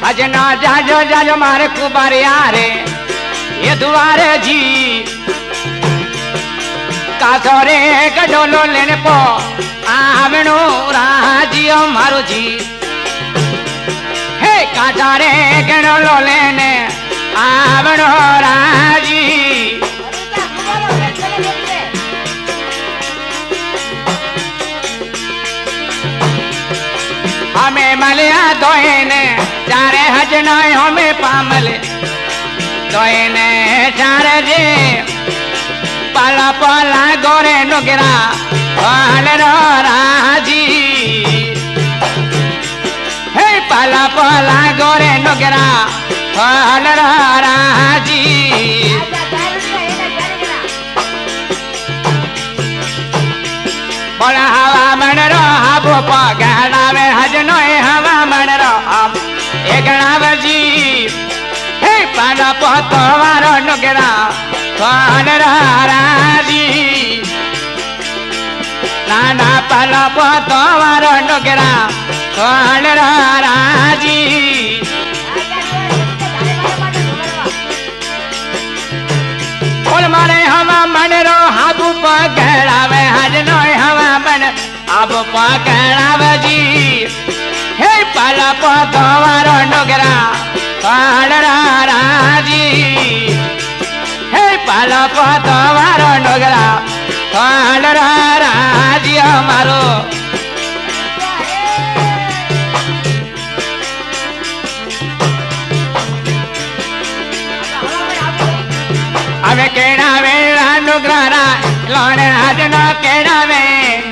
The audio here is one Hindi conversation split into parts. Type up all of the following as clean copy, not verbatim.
भजना जाजो जाजो मारे कुबारिया रे ये दुआरे जी कासोरे गडोलो लेने पो आवणो राजियो मारो जी हे कासारे गडोलो लेने आवणो राजी हमें मलिया दोने चारे हजना हमें पामले दोने चारे जे पाला पाला गोरे नुगरा वाले रो राजी हे पाला पाला गोरे नुगरा वाले रो राजी बोला हवा मन रो हाबो पगड़ा में हजनो हवा मन रो एक जी हे पाला पतवारो नुगरा वाले रो राजी नाना पाला पतवारो नुगरा वाले रो राजी बोल मारे हवा मन रो हाबू पगड़ा में हजनो हवा मन अब पगड़ा जी हे पाला पतवारो नुगरा वाले रो राजी हे पाला पतवारो नुगरा वाले रो राजी हमारो अबे केड़ा वेला नुगरा लोने हजनो केड़ा वे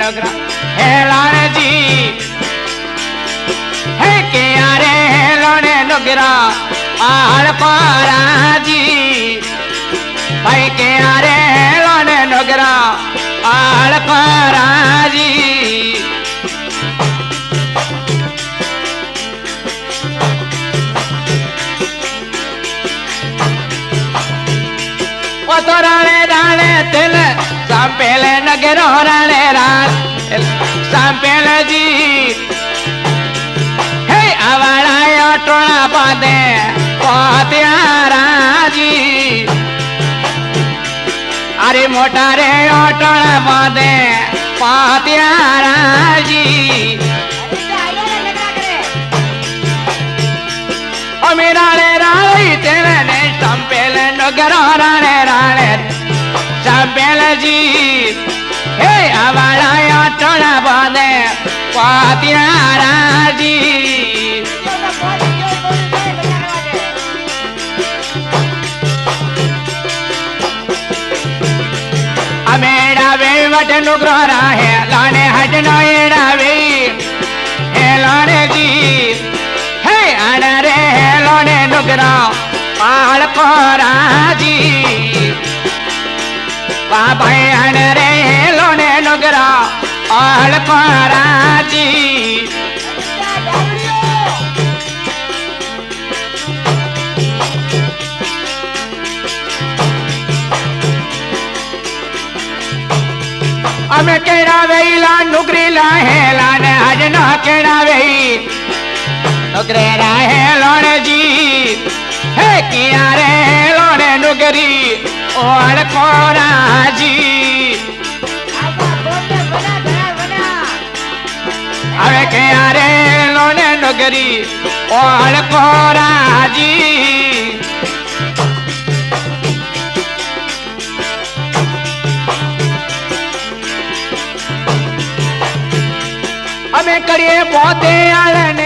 नुगरा हे लोने जी हे के आरे लोने नुगरा आल पारा जी भाई के आरे लोने नुगरा आल पारा जी ओ तो राणे राणे तिल संपेले नगरो राणे राण संपेले जी हे आवाड़ा टोला बांधे पोतियारा जी अरे मोटा रे टोला बांधे पोतियारा जी ओ मेरा रे राणी तेरे ने संपेले नगरो राणे राणे संपेले जी हे आवाड़ा टोला बांधे पोतियारा जी अमेड़ा वे वट नुगरो राहे लाने हजनो एड़ा वे हे लाने जी हे आना रे लाने नुगरो पाल कोरा जी बाबा आना रे लाने नुगरो पाल कोरा जी हमें केड़ा वेला नुगरी लाहे लाने हजनो केड़ा वेई नुगरे राहे लोने जी हे किया रे लोने नुगरी ओल कोरा जी हमें किया रे लोने नुगरी ओल कोरा जी हमें करिए पौधे आलने